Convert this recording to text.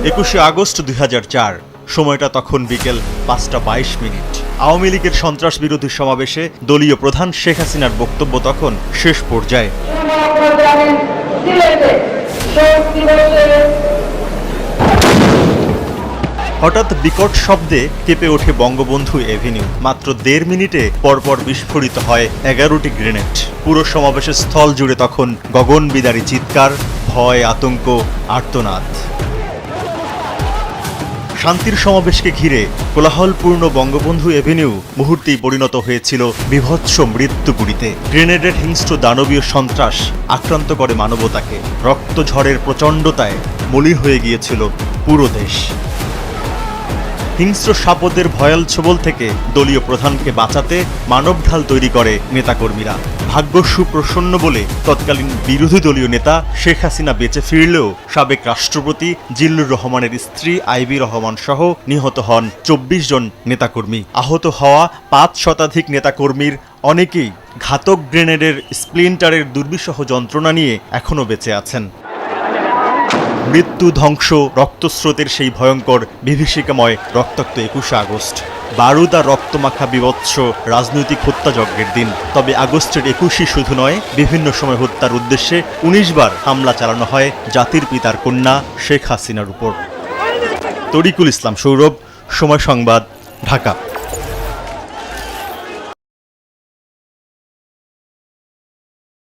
21শে August 2004, সময়টা তখন বিকেল 5:22। আওয়ামী লীগের সন্ত্রাস বিরোধী সমাবেশে দলীয় প্রধান শেখ হাসিনার বক্তব্য তখন শেষ পর্যায়ে। হঠাৎ বিকট শব্দে কেঁপে ওঠে বঙ্গবন্ধু এভিনিউ। মাত্র 1.5 মিনিটে পরপর বিস্ফোরিত হয় 11টি গ্রেনেড। পুরো সমাবেশের স্থল জুড়ে তখন গগনবিদারী চিৎকার, ভয়, আতঙ্ক, আর্তনাদ। শান্তির সমাবেশকে ঘিরে কোলাহলপূর্ণ বঙ্গবন্ধু এভিনিউ মুহূর্তেই পরিণত হয়েছিল বীভৎস মৃত্যুপুরীতে। গ্রেনেডের হিংস্র দানবীয় সন্ত্রাস আক্রান্ত করে মানবতাকে। রক্তঝড়ের প্রচণ্ডতায় মলিন হয়ে গিয়েছিল পুরো দেশ। হিংস্র সাপদের ভয়াল ছোবল থেকে দলীয় প্রধানকে বাঁচাতে মানবঢাল তৈরি করে নেতাকর্মীরা। ভাগ্য সুপ্রসন্ন বলে তৎকালীন বিরোধী দলীয় নেতা শেখ হাসিনা বেঁচে ফিরলেও সাবেক রাষ্ট্রপতি জিল্লুর রহমানের স্ত্রী আইভি রহমান সহ নিহত হন 24 জন নেতাকর্মী। আহত হওয়া 5 শতাধিক নেতাকর্মীর অনেকেই ঘাতক গ্রেনেডের স্প্লিন্টারের দুর্বিষহ যন্ত্রণা নিয়ে এখনও বেঁচে আছেন। মৃত্যু, ধ্বংস, রক্তস্রোতের সেই ভয়ঙ্কর বিভীষিকাময় রক্তাক্ত 21শে আগস্ট। বারুদ আর রক্তমাখা বিভৎস রাজনৈতিক হত্যাযজ্ঞের দিন। তবে আগস্টের 21ই শুধু নয়, বিভিন্ন সময় হত্যার উদ্দেশ্যে 19 বার হামলা চালানো হয় জাতির পিতার কন্যা শেখ হাসিনার উপর। তরিকুল ইসলাম সৌরভ, সময় সংবাদ, ঢাকা।